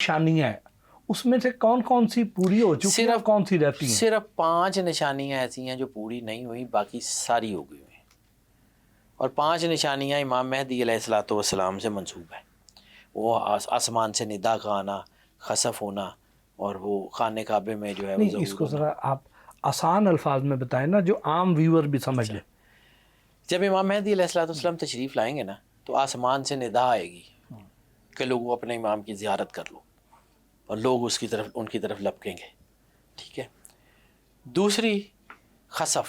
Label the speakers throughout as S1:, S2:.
S1: निशानियां हैं, उसमें से कौन कौन सी पूरी हो चुकी हैं और कौन सी रहती हैं?
S2: सिर्फ 5 निशानियां ऐसी हैं जो पूरी नहीं हुई, बाकी सारी हो गई हुई। और 5 निशानियां इमाम महदी अलैहिस्सलाम से मंसूब है। वो आसमान से निदा का आना, खसफ होना, और वो खाने काबे में जो है
S1: नहीं, इसको ज़रा आप आसान अल्फाज में बताएं ना, जो आम व्यूअर भी समझ ले।
S2: जब इमाम महदी अलैहिस्सलाम तशरीफ़ लाएंगे ना, तो आसमान से निदा आएगी कि लोगों अपने इमाम की ज़ियारत कर लो, और लोग उनकी तरफ लपकेंगे। ठीक है। दूसरी, खसफ,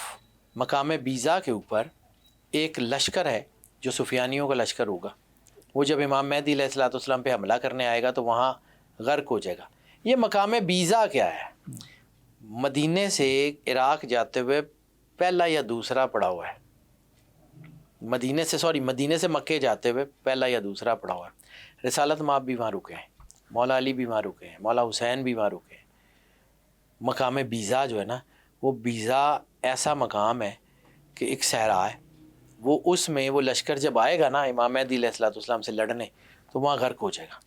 S2: मकाम बीज़ा के ऊपर एक लश्कर है जो सुफियानियों का लश्कर होगा। वो जब इमाम महदी अलैहिस्सलाम पे हमला करने आएगा तो वहाँ गर्क हो जाएगा। ये मकाम बीज़ा क्या है? मदीने से इराक़ जाते हुए पहला या दूसरा पड़ा हुआ है। मदीने से मक्के जाते हुए पहला या दूसरा पड़ा हुआ है। रिसालत माब भी वहाँ रुके हैं, मौला अली भी वहाँ रुके हैं, मौला हुसैन भी वहाँ रुके हैं। मकाम बीज़ा जो है ना, वो बीज़ा ऐसा मकाम है कि एक सहरा है, वो उसमें वो लश्कर जब आएगा ना इमाम महदी अलैहिस्सलाम से लड़ने, तो वहाँ गर्क हो जाएगा।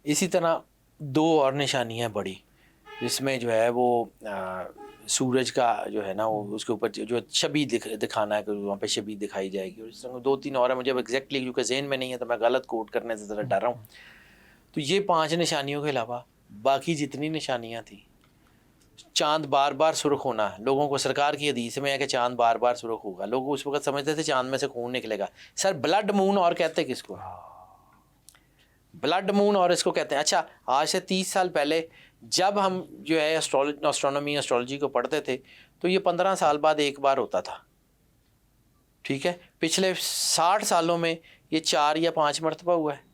S2: इसी तरह 2 और निशानियाँ बड़ी, जिसमें जो है वो सूरज का जो है ना, वो उसके ऊपर जो छवि दिखाना है कि वहाँ पे छवि दिखाई जाएगी। और इस तरह 2-3 और है, मुझे एग्जैक्टली क्योंकि ज़हन में नहीं है तो मैं गलत कोट करने से ज़रा डर रहा हूँ। तो ये 5 निशानियों के अलावा बाकी जितनी निशानियाँ थी, चाँद बार बार सुर्ख होना, लोगों को सरकार की हदीस में है कि चाँद बार बार सुर्ख होगा। लोग उस वक्त समझते थे चाँद में से खून निकलेगा। सर, ब्लड मून और कहते किसको? ब्लड मून और इसको कहते हैं। अच्छा, आज से 30 साल पहले जब हम जो है एस्ट्रोलॉजी को पढ़ते थे, तो ये 15 साल बाद एक बार होता था। ठीक है। पिछले 60 सालों में ये 4 या 5 मरतबा हुआ है।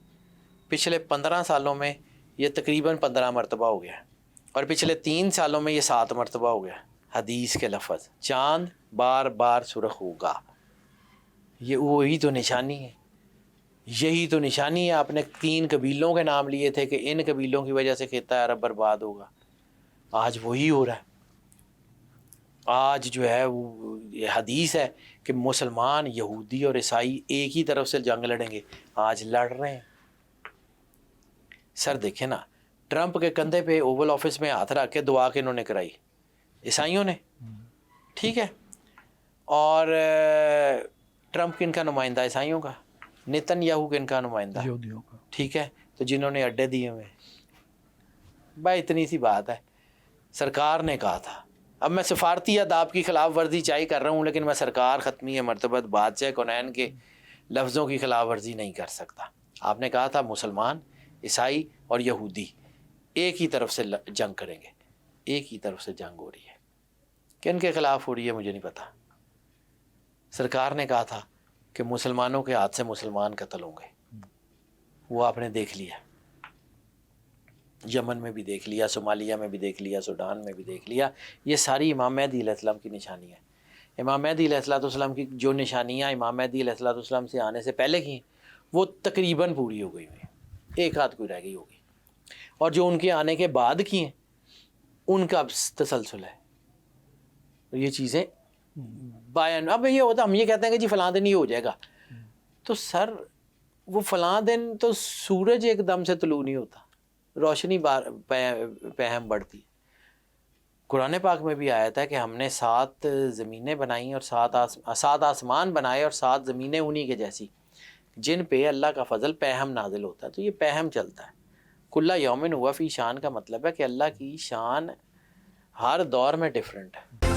S2: पिछले 15 सालों में ये तकरीबन 15 मरतबा हो गया, और पिछले 3 सालों में ये 7 मरतबा हो गया। हदीस के लफ्ज़, चाँद बार बार सुर्ख होगा, ये वही तो निशानी है। यही तो निशानी है। आपने 3 कबीलों के नाम लिए थे कि इन कबीलों की वजह से खित्ता अरब बर्बाद होगा। आज वही हो रहा है। आज जो है वो ये हदीस है कि मुसलमान, यहूदी और ईसाई एक ही तरफ से जंग लड़ेंगे। आज लड़ रहे हैं। सर देखें ना, ट्रंप के कंधे पे ओवल ऑफिस में हाथ रख के दुआ के इन्होंने कराई, ईसाइयों ने। ठीक है। और ट्रंप किनका नुमाइंदा? ईसाइयों का। नेतन्याहू किनका नुमाइंदा?
S1: यहूदियों का।
S2: ठीक है। तो जिन्होंने अड्डे दिए हुए, भाई इतनी सी बात है। सरकार ने कहा था, अब मैं सफारती अदाब की खिलाफ वर्जी चाहे कर रहा हूँ, लेकिन मैं सरकार ख़त्मी मरतबत बादशाह कौनैन के लफ्ज़ों की खिलाफ वर्जी नहीं कर सकता। आपने कहा था मुसलमान, ईसाई और यहूदी एक ही तरफ से जंग करेंगे। एक ही तरफ से जंग हो रही है। किन के ख़िलाफ़ हो रही है मुझे नहीं पता। सरकार ने कहा था कि मुसलमानों के हाथ से मुसलमान कत्ल होंगे। वो आपने देख लिया, यमन में भी देख लिया, सोमालिया में भी देख लिया, सूडान में भी देख लिया। ये सारी इमाम महदी अलैहिस्सलाम की निशानी है। इमाम महदी अलैहिस्सलाम की जो निशानियाँ इमाम महदी अलैहिस्सलाम से आने से पहले की, वो तकरीबन पूरी हो गई हुई, एक आध कोई रह गई होगी। और जो उनके आने के बाद की हैं, उनका तसलसल है। ये चीज़ें बायन, अब ये होता, हम ये कहते हैं कि जी फ़लाँ दिन ये हो जाएगा, तो सर वो फ़लाँ दिन तो सूरज एकदम से तुलू नहीं होता, रोशनी पहम बढ़ती है। कुरान पाक में भी आया था कि हमने 7 ज़मीनें बनाई और 7 आसमान बनाए और 7 ज़मीनें उन्हीं के जैसी, जिन पे अल्लाह का फ़ज़ल पहम नाजिल होता है। तो ये पहम चलता है। कुल्ला यौमिन हुआ फ़ी शान का मतलब है कि अल्लाह की शान हर दौर में डिफरेंट है।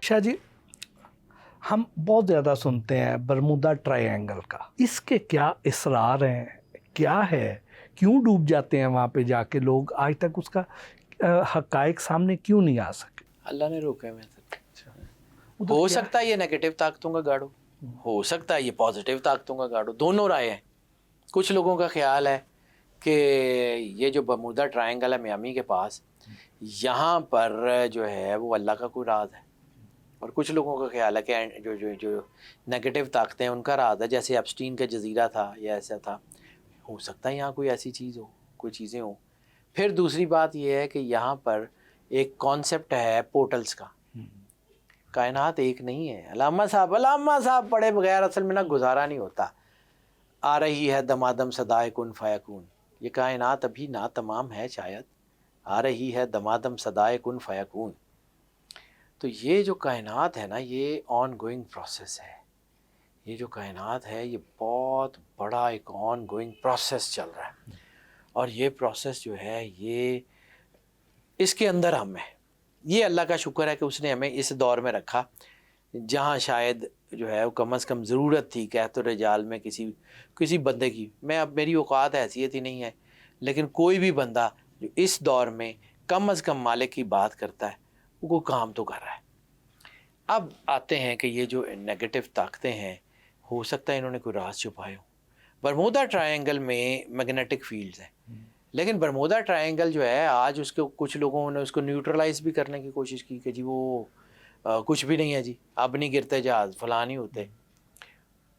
S1: शाह जी, हम बहुत ज़्यादा सुनते हैं बरमूदा ट्रायंगल का, इसके क्या इसरार हैं, क्या है, क्यों डूब जाते हैं वहाँ पे जाके लोग? आज तक उसका हक़ाइक़ सामने क्यों नहीं आ सके?
S2: अल्लाह ने रोके हुए थे। हो सकता है ये नेगेटिव ताकतों का गाड़ो, हो सकता है ये पॉजिटिव ताकतों का गाड़ो, दोनों राय हैं। कुछ लोगों का ख्याल है कि ये जो बरमूदा ट्रायंगल है मियामी के पास, यहाँ पर जो है वो अल्लाह का कोई राज है। और कुछ लोगों का ख्याल है कि जो नेगेटिव ताकतें हैं उनका राज है, जैसे एप्स्टीन का जजीरा था या ऐसा था। हो सकता है यहाँ कोई ऐसी चीज़ हो, कोई चीज़ें हो। फिर दूसरी बात यह है कि यहाँ पर एक कॉन्सेप्ट है पोर्टल्स का। कायनात एक नहीं है। अल्लामा साहब पढ़े बगैर असल में ना गुजारा नहीं होता। آ رہی ہے دمادم صدائے کن فیکون، یہ کائنات ابھی نا تمام ہے شاید، آ رہی ہے دمادم صدائے کن فیکون. تو یہ جو کائنات ہے نا یہ آن گوئنگ پروسیس ہے. یہ جو کائنات ہے یہ بہت بڑا ایک آن گوئنگ پروسیس چل رہا ہے، اور یہ پروسیس جو ہے یہ اس کے اندر ہم ہیں. یہ اللہ کا شکر ہے کہ اس نے ہمیں اس دور میں رکھا جہاں شاید جو ہے وہ کم از کم ضرورت تھی کہت الرجال میں کسی بندے کی. میں اب میری اوقات حیثیت ہی نہیں ہے، لیکن کوئی بھی بندہ جو اس دور میں کم از کم مالک کی بات کرتا ہے وہ کوئی کام تو کر رہا ہے. اب آتے ہیں کہ یہ جو نیگیٹو طاقتیں ہیں ہو سکتا ہے انہوں نے کوئی راز چھپائے ہوں. برمودا ٹرائنگل میں میگنیٹک فیلڈز ہیں، لیکن برمودا ٹرائنگل جو ہے آج اس کو کچھ لوگوں نے اس کو نیوٹرلائز بھی کرنے کی کوشش کی کہ جی وہ کچھ بھی نہیں ہے جی، اب نہیں گرتے جہاز، فلاں نہیں ہوتے.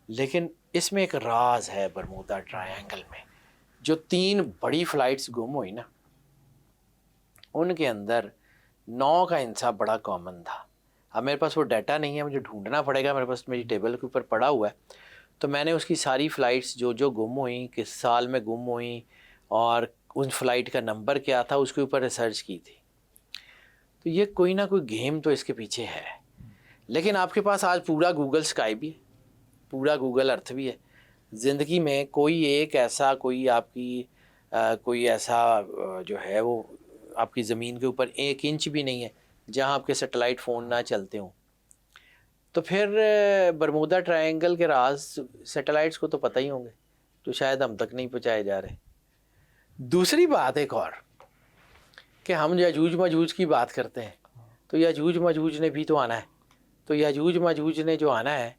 S2: لیکن اس میں ایک راز ہے برمودا ٹرائنگل میں. جو 3 بڑی فلائٹس گم ہوئی نا ان کے اندر 9 کا انصاف بڑا کامن تھا. اب میرے پاس وہ ڈیٹا نہیں ہے، مجھے ڈھونڈنا پڑے گا، میرے پاس میری ٹیبل کے اوپر پڑا ہوا ہے. تو میں نے اس کی ساری فلائٹس جو گم ہوئیں، کس سال میں گم ہوئیں اور ان فلائٹ کا نمبر کیا تھا اس کے اوپر ریسرچ کی تھی. تو یہ کوئی نہ کوئی گیم تو اس کے پیچھے ہے. لیکن آپ کے پاس آج پورا گوگل اسکائی بھی ہے، پورا گوگل ارتھ بھی ہے. زندگی میں کوئی ایک ایسا کوئی ایسا جو ہے وہ آپ کی زمین کے اوپر 1 انچ بھی نہیں ہے جہاں آپ کے سیٹلائٹ فون نہ چلتے ہوں. تو پھر برمودا ٹرائنگل کے راز سیٹلائٹس کو تو پتہ ہی ہوں گے جو شاید ہم تک نہیں پہنچائے جا رہے. دوسری بات ایک اور کہ ہم یاجوج ماجوج کی بات کرتے ہیں تو یاجوج ماجوج نے بھی تو آنا ہے. تو یاجوج ماجوج نے جو آنا ہے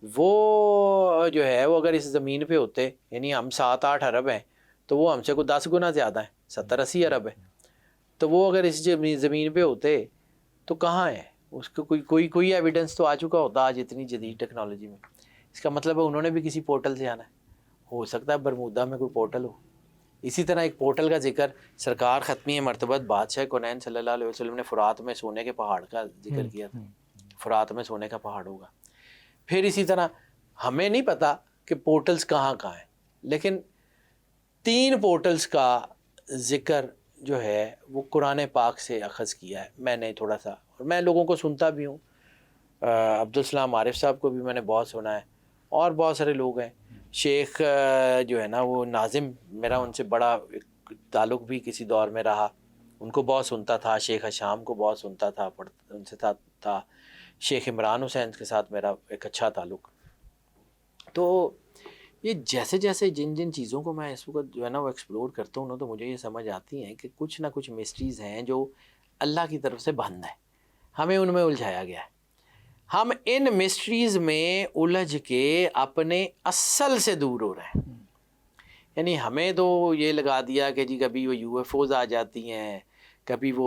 S2: وہ جو ہے وہ اگر اس زمین پہ ہوتے، یعنی ہم 7-8 ارب ہیں تو وہ ہم سے کوئی 10 گنا زیادہ ہیں، 70-80 ارب ہیں. تو وہ اگر اس زمین پہ ہوتے تو کہاں ہے؟ اس کو کوئی ایویڈنس تو آ چکا ہوتا آج اتنی جدید ٹیکنالوجی میں. اس کا مطلب ہے انہوں نے بھی کسی پورٹل سے آنا ہے. ہو سکتا ہے برمودا میں کوئی پورٹل ہو. اسی طرح ایک پورٹل کا ذکر سرکار ختمی مرتبت بادشاہ کونین صلی اللہ علیہ وسلم نے فرات میں سونے کے پہاڑ کا ذکر کیا تھا. فرات میں سونے کا پہاڑ ہوگا. پھر اسی طرح ہمیں نہیں پتا کہ پورٹلز کہاں کہاں ہیں، لیکن 3 پورٹلز کا ذکر جو ہے وہ قرآن پاک سے اخذ کیا ہے میں نے تھوڑا سا، اور میں لوگوں کو سنتا بھی ہوں. عبدالسلام عارف صاحب کو بھی میں نے بہت سنا ہے، اور بہت سارے لوگ ہیں. شیخ جو ہے نا وہ ناظم، میرا ان سے بڑا تعلق بھی کسی دور میں رہا، ان کو بہت سنتا تھا. شیخ حشام کو بہت سنتا تھا، ان سے تھا. شیخ عمران حسین کے ساتھ میرا ایک اچھا تعلق. تو یہ جیسے جیسے جن چیزوں کو میں اس وقت جو ہے نا وہ ایکسپلور کرتا ہوں نا تو مجھے یہ سمجھ آتی ہیں کہ کچھ نہ کچھ مسٹریز ہیں جو اللہ کی طرف سے بند ہے، ہمیں ان میں الجھایا گیا ہے. ہم ان مسٹریز میں الجھ کے اپنے اصل سے دور ہو رہے ہیں. یعنی ہمیں تو یہ لگا دیا کہ جی کبھی وہ UFOز آ جاتی ہیں، کبھی وہ